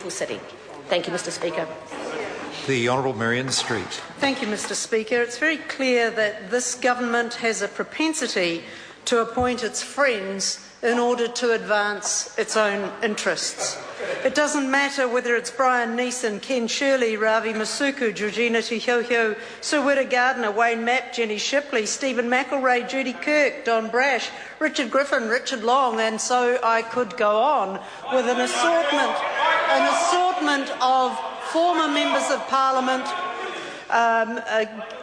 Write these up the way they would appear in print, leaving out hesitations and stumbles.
City. Thank you, Mr. Speaker. The Honourable Marion Street. Thank you, Mr. Speaker. It's very clear that this government has a propensity to appoint its friends in order to advance its own interests. It doesn't matter whether it's Brian Neeson, Ken Shirley, Ravi Masuku, Georgina Tuhiohio, Sir Witta Gardner, Wayne Mapp, Jenny Shipley, Stephen McElroy, Judy Kirk, Don Brash, Richard Griffin, Richard Long, and so I could go on with an assortment of former members of Parliament,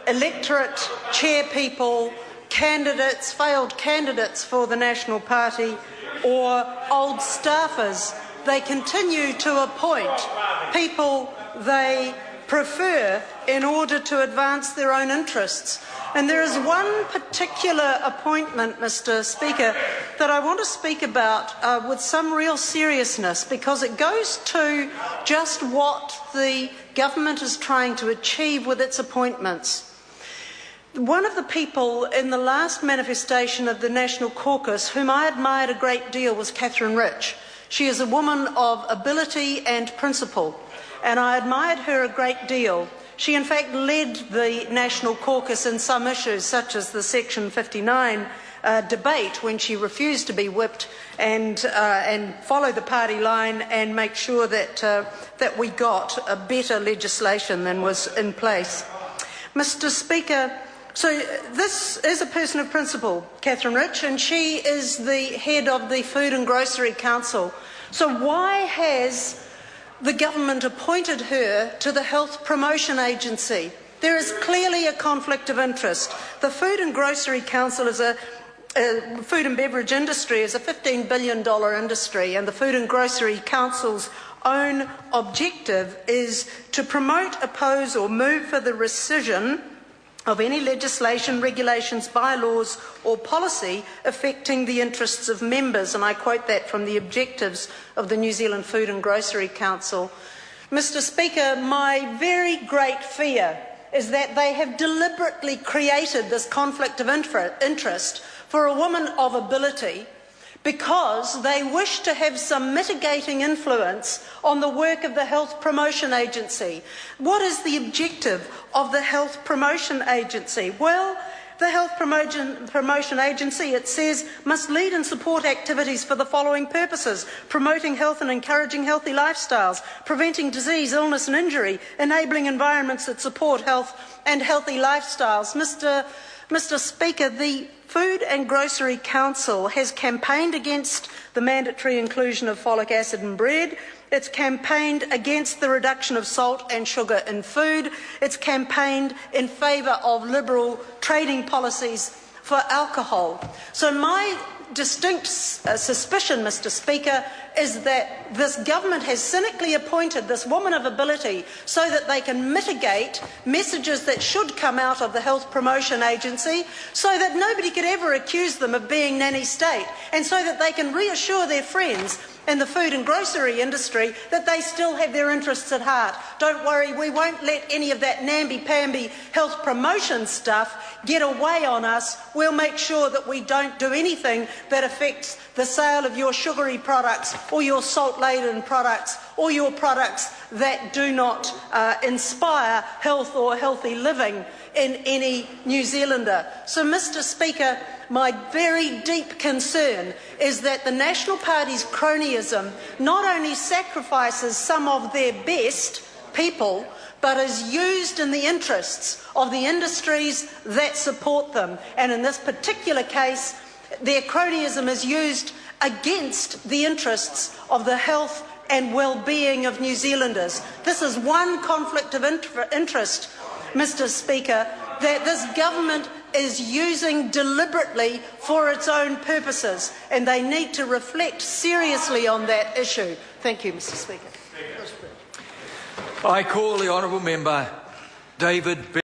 electorate chairpeople, candidates, failed candidates for the National Party, or old staffers. They continue to appoint people they prefer in order to advance their own interests. And there is one particular appointment, Mr. Speaker, that I want to speak about with some real seriousness, because it goes to just what the government is trying to achieve with its appointments. One of the people in the last manifestation of the National Caucus whom I admired a great deal was Catherine Rich. She is a woman of ability and principle, and I admired her a great deal. She in fact led the National Caucus in some issues, such as the Section 59 debate, when she refused to be whipped and follow the party line and make sure that we got a better legislation than was in place. Mr. Speaker, so this is a person of principle, Catherine Rich, and she is the head of the Food and Grocery Council. So why has the government appointed her to the Health Promotion Agency? There is clearly a conflict of interest. The Food and Grocery Council is food and beverage industry is a $15 billion industry, and the Food and Grocery Council's own objective is to promote, oppose or move for the rescission of any legislation, regulations, bylaws or policy affecting the interests of members, and I quote that from the objectives of the New Zealand Food and Grocery Council. Mr. Speaker, my very great fear is that they have deliberately created this conflict of interest for a woman of ability because they wish to have some mitigating influence on the work of the Health Promotion Agency. What is the objective of the Health Promotion Agency? Well, the Health Promotion Agency, it says, must lead and support activities for the following purposes: promoting health and encouraging healthy lifestyles, preventing disease, illness and injury, enabling environments that support health and healthy lifestyles. Mr. Speaker, the Food and Grocery Council has campaigned against the mandatory inclusion of folic acid in bread. It's campaigned against the reduction of salt and sugar in food. It's campaigned in favour of liberal trading policies for alcohol. So my distinct suspicion, Mr. Speaker, is that this government has cynically appointed this woman of ability so that they can mitigate messages that should come out of the Health Promotion Agency, so that nobody could ever accuse them of being nanny state, and so that they can reassure their friends in the food and grocery industry that they still have their interests at heart. Don't worry, we won't let any of that namby-pamby health promotion stuff get away on us. We'll make sure that we don't do anything that affects the sale of your sugary products or your salt-laden products or your products that do not inspire health or healthy living in any New Zealander. So, Mr. Speaker, my very deep concern is that the National Party's cronyism not only sacrifices some of their best people, but is used in the interests of the industries that support them. And in this particular case, their cronyism is used against the interests of the health and well-being of New Zealanders. This is one conflict of interest, Mr. Speaker, that this government is using deliberately for its own purposes, and they need to reflect seriously on that issue. Thank you, Mr. Speaker. I call the honourable member David